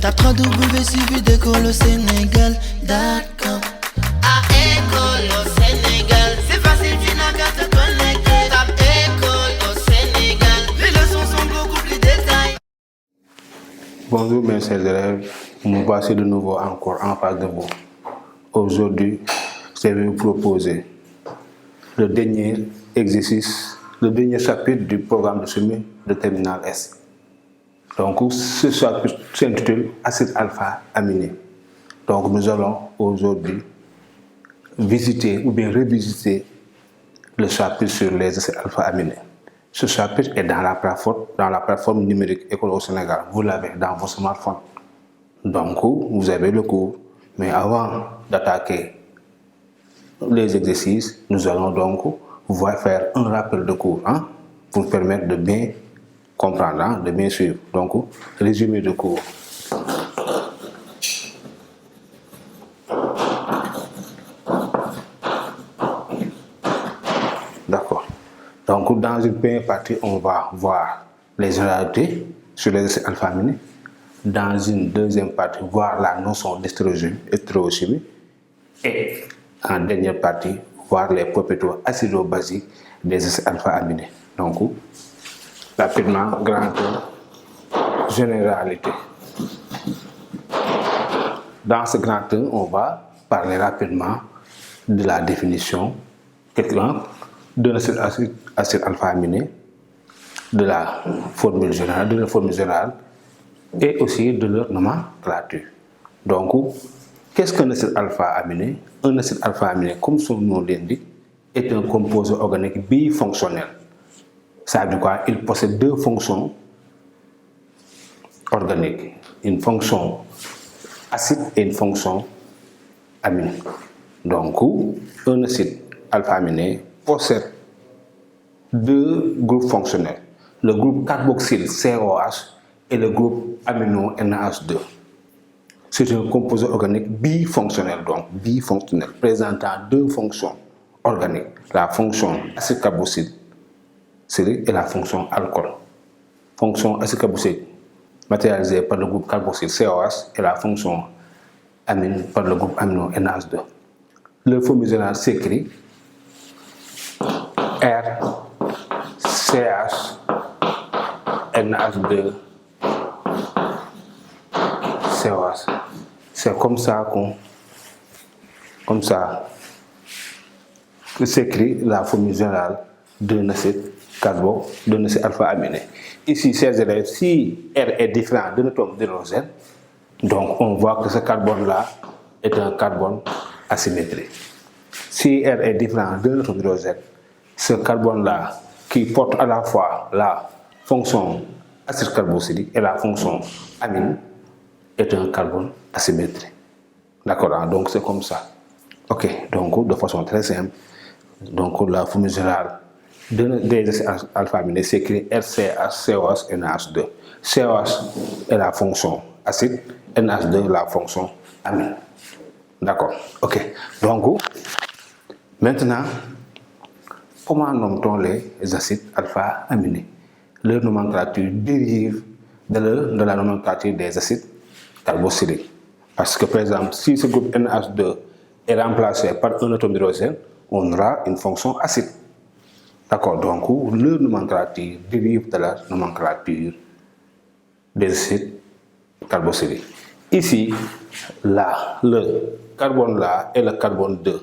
Tape www.suividécole-au-sénégal.com. À école au Sénégal, c'est facile, tu n'as qu'à te connecter. Tape école au Sénégal, les leçons sont beaucoup plus détaillées. Bonjour mes chers élèves, nous voici de nouveau encore en face de vous. Aujourd'hui, je vais vous proposer le dernier exercice, le dernier chapitre du programme de chemin de terminale S. Donc, ce chapitre s'intitule acide alpha-aminé. Donc, nous allons aujourd'hui visiter ou bien revisiter le chapitre sur les acides alpha-aminés. Ce chapitre est dans la plateforme numérique École au Sénégal. Vous l'avez dans vos smartphones. Donc, vous avez le cours. Mais avant d'attaquer les exercices, nous allons donc vous faire un rappel de cours pour permettre de bien comprendre, de bien suivre. Donc, résumé de cours. D'accord. Donc, dans une première partie, on va voir les généralités sur les acides alpha-aminés. Dans une deuxième partie, voir la notion d'hétérochimie. Et en dernière partie, voir les propriétés acido-basiques des acides alpha-aminés. Donc, rapidement, grand généralité. Dans ce grand 1, on va parler rapidement de la définition de l'acide alpha-aminé, de la formule générale, et aussi de leur nomenclature. Donc, qu'est-ce qu'un acide alpha-aminé? Un acide alpha-aminé, comme son nom l'indique, est un composé organique bifonctionnel. Ça veut dire quoi? Il possède deux fonctions organiques, une fonction acide et une fonction amine. Donc, un acide alpha-aminé possède deux groupes fonctionnels, le groupe carboxyle COH et le groupe amino NH2. C'est un composé organique bifonctionnel, présentant deux fonctions organiques, la fonction acide carboxylique et la fonction alcool. Fonction acide carboxylique matérialisée par le groupe carboxyle COH et la fonction amine par le groupe amino NH2. Le formule générale s'écrit RCH NH2 COH. C'est comme ça que s'écrit la formule générale d'un acide alpha-aminé. Ici, chers élèves, si R est différent d'un atome d'hydrogène, donc on voit que ce carbone-là est un carbone asymétrique. Si R est différent d'un atome d'hydrogène, ce carbone-là qui porte à la fois la fonction acide carboxylique et la fonction amine est un carbone asymétrique. D'accord, donc c'est comme ça. Ok, donc de façon très simple, donc la formule générale des acides alpha-aminés s'écrit RCH, COH, NH2. COH est la fonction acide, NH2 la fonction amine. D'accord, ok. Donc, maintenant, comment nomme-t-on les acides alpha-aminés? Leur nomenclature dérive de la nomenclature des acides carboxyliques. Parce que, par exemple, si ce groupe NH2 est remplacé par un atome d'hydrogène, on aura une fonction acide. D'accord, donc leur nomenclature dérive de la nomenclature des acides carboxyliques. Ici, là, le carbone là est le carbone 2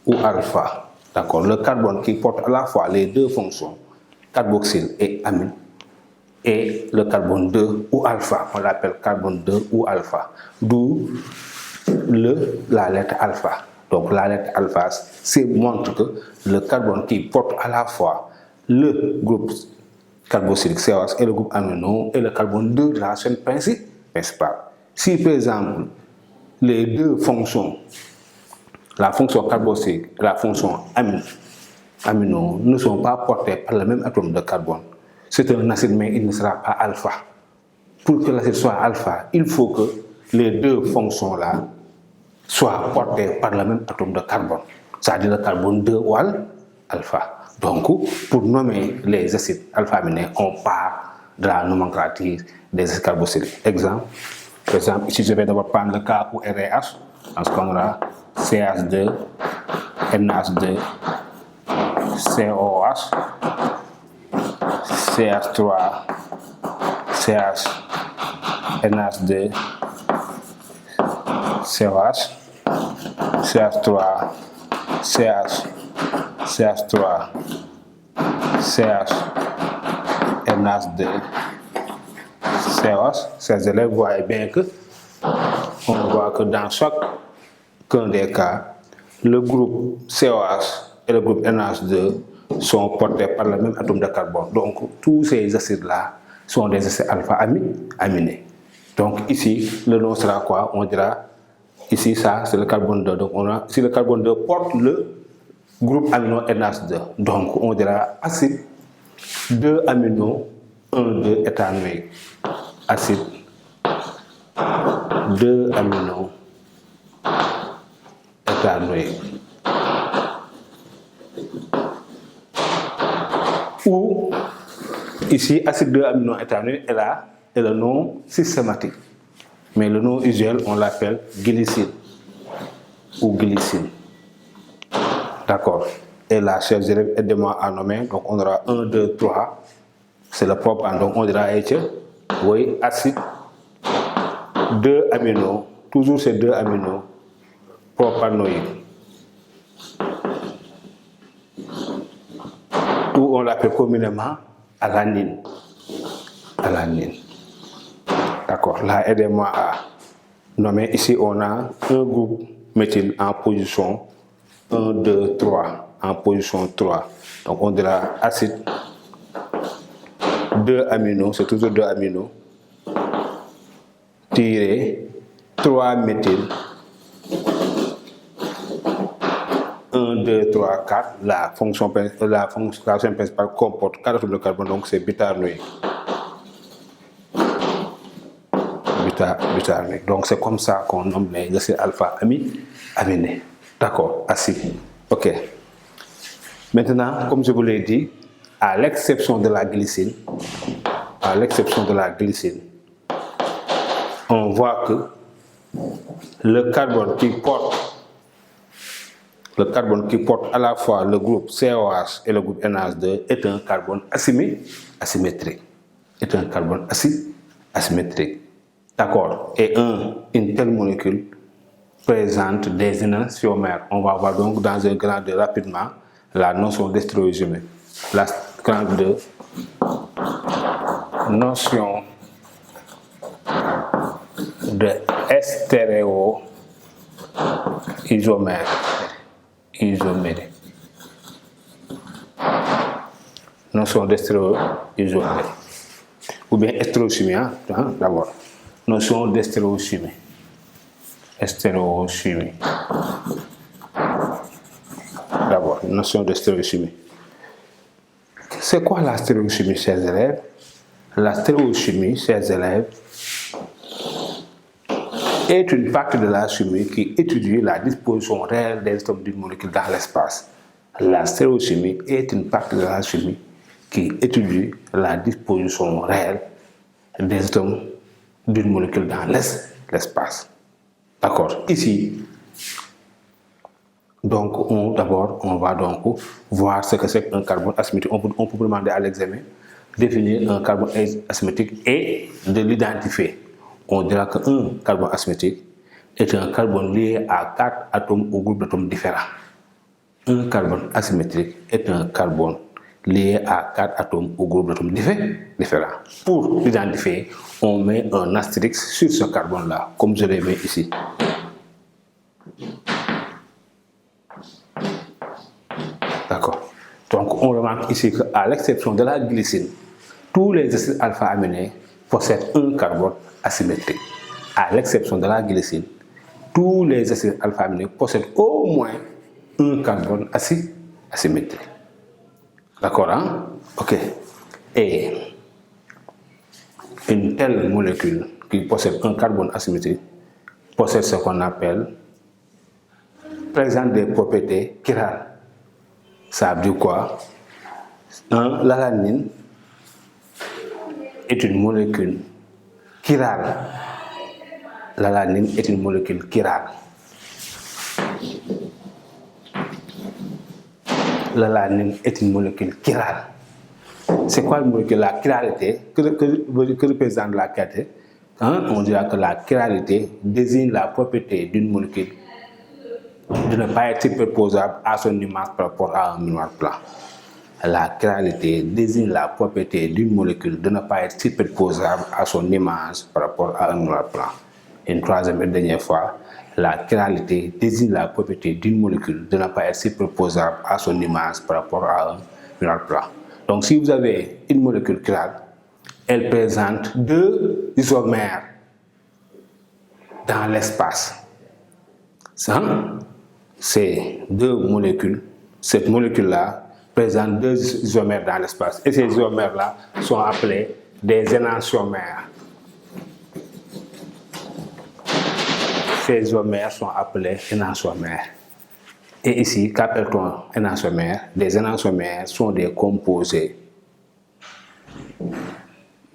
ou alpha. D'accord, le carbone qui porte à la fois les deux fonctions carboxyle et amine, et le carbone 2 ou alpha, on l'appelle carbone 2 ou alpha, d'où la lettre alpha. Donc la lettre alpha montre que le carbone qui porte à la fois le groupe carboxylique COH et le groupe amino est le carbone 2 de la chaîne principale. Si par exemple les deux fonctions, la fonction carboxylique et la fonction amino ne sont pas portées par le même atome de carbone, c'est un acide mais il ne sera pas alpha. Pour que l'acide soit alpha, il faut que les deux fonctions là soient portées par le même atome de carbone, c'est-à-dire le carbone 2 ou alpha. Donc, pour nommer les acides alpha-aminés, on part de la nomenclature des acides carboxyliques. Exemple, Par exemple, ici, je vais d'abord prendre le cas où R est H. Dans ce qu'on aura CH2, NH2, COH, CH3, CH, NH2, COH, CH3, CH, CH3, CH, NH2, COH. Ces élèves voient bien que on voit que dans chacun des cas, le groupe COH et le groupe NH2 sont portés par le même atome de carbone. Donc tous ces acides-là sont des acides alpha-aminés. Donc ici, le nom sera quoi? On dira, ici ça c'est le carbone 2. Donc on a, ici le carbone 2 porte le groupe amino NH2. Donc on dira acide 2 amino 1 2 éthanoïque. Acide 2 amino éthanoïque. Ou ici acide 2 amino éthanoïque est le nom systématique, mais le nom usuel on l'appelle glycine ou glycine. D'accord. Et là, chers élèves, aidez-moi à nommer. Donc on aura 1 2 3, c'est le propane. Donc on dira oui, acide 2 amino, toujours ces 2 amino propanoïques, ou on l'appelle communément alanine. Alanine. D'accord. Là, aidez-moi à nommer. Ici, on a un groupe méthyle en position 1, 2, 3. En position 3. Donc, on dira acide 2 amino, c'est toujours 2 amino, tiré 3 méthyle, 1, 2, 3, 4. La fonction principale comporte 4 atomes de carbone, donc c'est butanoïque. Butanoïque. Donc c'est comme ça qu'on nomme les acides alpha-aminés. D'accord, acide. Ok. Maintenant, comme je vous l'ai dit, à l'exception de la glycine, on voit que le carbone qui porte à la fois le groupe COH et le groupe NH2 est un carbone asymétrique. Est un carbone asymétrique. D'accord. Et une telle molécule présente des énantiomères. On va voir donc dans un grand 2 rapidement la notion d'estéréochimie. La grand 2, notion de stéréoisomère. Notion d'estéréoisomère. Ou bien stéréochimie, d'abord. Notion d'estéréochimie. D'abord, notion de stéréochimie. C'est quoi la stéréochimie, chers élèves? La stéréochimie, chers élèves, est une partie de la chimie qui étudie la disposition réelle des atomes d'une molécule dans l'espace. La stéréochimie est une partie de la chimie qui étudie la disposition réelle des atomes d'une molécule dans l'espace. D'accord. Ici, donc, d'abord, on va donc voir ce que c'est qu'un carbone asymétrique. On peut demander à l'examen définir un carbone asymétrique et de l'identifier. On dira qu'un carbone asymétrique est un carbone lié à 4 atomes ou groupes d'atomes différents. Un carbone asymétrique est un carbone lié à 4 atomes ou groupes d'atomes différents. Pour l'identifier, on met un astérisque sur ce carbone-là, comme je l'ai mis ici. D'accord. Donc, on remarque ici qu'à l'exception de la glycine, tous les acides alpha-aminés possèdent un carbone asymétrique. À l'exception de la glycine, tous les acides alpha-aminés possèdent au moins un carbone asymétrique. D'accord, hein? Ok. Et une telle molécule qui possède un carbone asymétrique possède ce qu'on appelle, présente des propriétés chirales. Ça veut dire quoi? L'alanine est une molécule chirale. L'alanine est une molécule chirale. L'alanine est une molécule chirale. C'est quoi le molécule? La chiralité, que représente la chiralité? On dira que la chiralité désigne la propriété d'une molécule de ne pas être superposable à son image par rapport à un miroir plat. La chiralité désigne la propriété d'une molécule de ne pas être superposable à son image par rapport à un miroir plat. Une troisième et dernière fois, la chiralité désigne la propriété d'une molécule de ne pas être superposable à son image par rapport à un miroir plat. Donc si vous avez une molécule chirale, elle présente deux isomères dans l'espace. C'est deux molécules. Cette molécule-là présente deux isomères dans l'espace. Et ces isomères-là sont appelés des énantiomères. Ces isomères sont appelés énantiomères. Et ici, qu'appelle-t-on énantiomères? Des énantiomères sont des composés.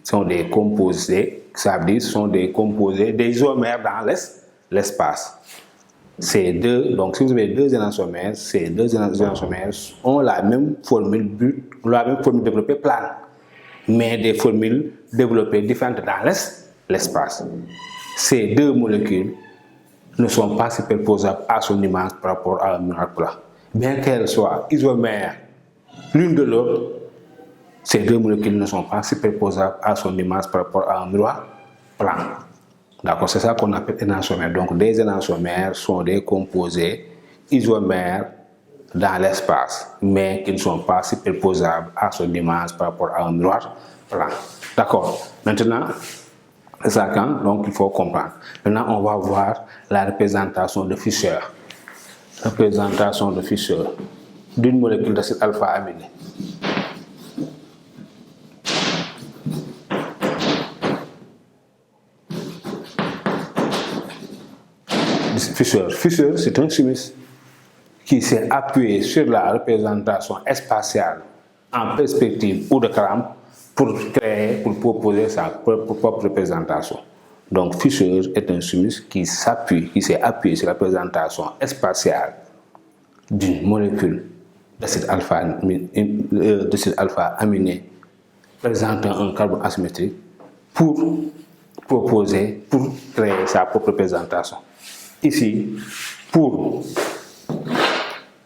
Ça veut dire sont des composés, des isomères dans l'espace. Donc si vous avez deux énantiomères, ces deux énantiomères ont la même formule développée plane, mais des formules développées différentes dans l'espace. Ces deux molécules ne sont pas superposables à son image par rapport à un miroir plat. Bien qu'elles soient isomères l'une de l'autre, ces deux molécules ne sont pas superposables à son image par rapport à un miroir plat. D'accord, c'est ça qu'on appelle énantiomère. Donc, des énantiomères sont des composés isomères dans l'espace, mais qui ne sont pas superposables à son image par rapport à un miroir plat. D'accord. Maintenant, c'est ça donc il faut comprendre. Maintenant, on va voir la représentation de Fischer. Représentation de Fischer d'une molécule d'acide alpha-aminé. Fischer, c'est un chimiste qui s'est appuyé sur la représentation spatiale en perspective ou de crampe pour proposer sa propre représentation. Donc Fischer est un chimiste qui s'est appuyé sur la représentation spatiale d'une molécule d'acide alpha-aminé présentant un carbone asymétrique pour créer sa propre représentation. Ici, pour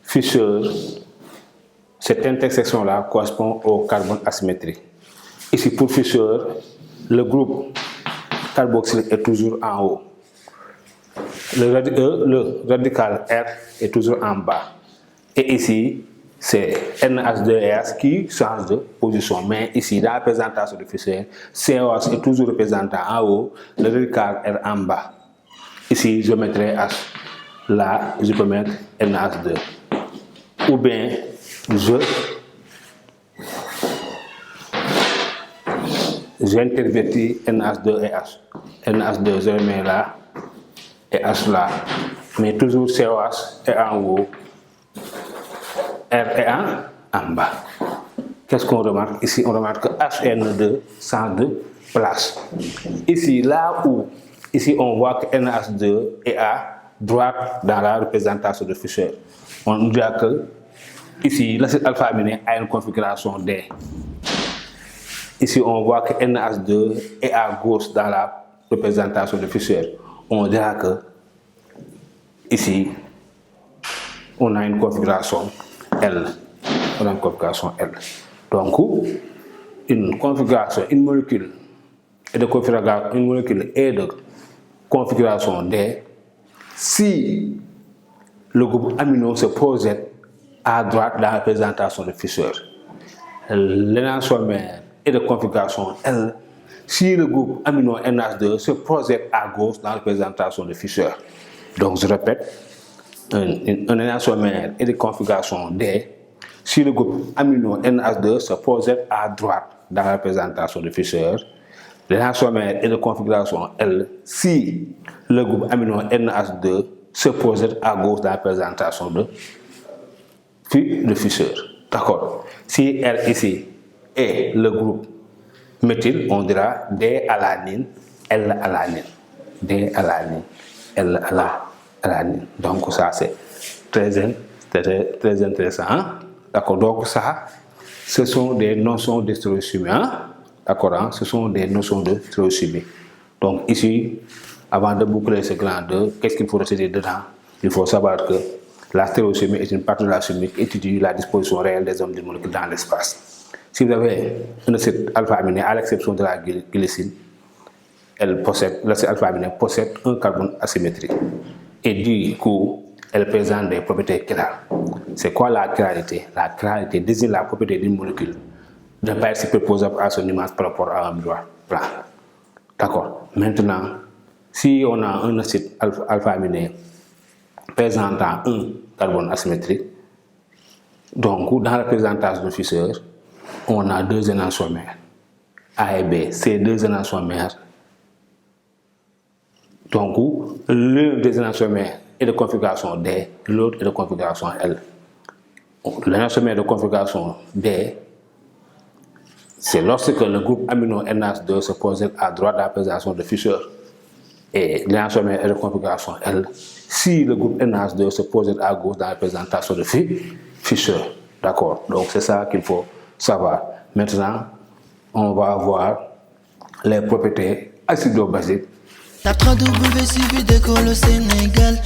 Fischer, cette intersection-là correspond au carbone asymétrique. Ici, pour Fischer, le groupe carboxylique est toujours en haut. Le radical R est toujours en bas. Et ici, c'est NH2S qui change de position. Mais ici, dans la représentation de Fischer, COH est toujours représenté en haut, le radical R en bas. Ici, je mettrai H. Là, je peux mettre NH2. Ou bien, j'intervertis NH2 et H. NH2, je le mets là, et H là. Mais toujours COH est en haut, R est en bas. Qu'est-ce qu'on remarque? Ici, on remarque que HN2 change de place. Ici, ici, on voit que NH2 est à droite dans la représentation de Fischer. On dirait que ici, l'acide alpha-aminé a une configuration D. Ici, on voit que NH2 est à gauche dans la représentation de Fischer. On dirait que ici, on a une configuration L. Donc, une molécule est de configuration D si le groupe amino se projette à droite dans la représentation de Fischer. L'énantiomère est de configuration L si le groupe amino NH2 se projette à gauche dans la représentation de Fischer. Donc je répète, un énantiomère est de configuration D si le groupe amino NH2 se projette à droite dans la représentation de Fischer. L'énantiomère est de configuration L si le groupe amino NH2 se projette à gauche dans la représentation de Fischer. D'accord. Si R ici est le groupe méthyle, on dira D-alanine, L-alanine. D à la ligne, L à la ligne. Donc ça c'est très intéressant. Hein? D'accord, donc ça, ce sont des notions de stéréochimie. Hein? D'accord, hein? Ce sont des notions de stéréochimie. Donc ici, avant de boucler ce grand 2, qu'est-ce qu'il faut retenir dedans? Il faut savoir que la stéréochimie est une partie de la chimie qui étudie la disposition réelle des hommes des molécules dans l'espace. Si vous avez un acide alpha-aminé, à l'exception de la glycine, l'acide alpha-aminé possède un carbone asymétrique. Et du coup, elle présente des propriétés chirales. C'est quoi la chiralité? La chiralité désigne la propriété d'une molécule de ne pas être superposable à son image par rapport à un miroir plat. D'accord. Maintenant, si on a un acide alpha-aminé présentant un carbone asymétrique, donc dans la présentation de Fischer, on a deux énantiomères, A et B. Ces deux énantiomères, donc l'un des énantiomères est de configuration D, l'autre est de configuration L. L'énantiomère de configuration D, c'est lorsque le groupe amino NH2 se pose à droite de la présentation de Fischer. Et l'énantiomère est de configuration L si le groupe NH2 se pose à gauche dans la présentation de Fischer. D'accord, donc c'est ça qu'il faut savoir. Maintenant, on va voir les propriétés acido-basiques. Tape 3W suivi d'école au Sénégal.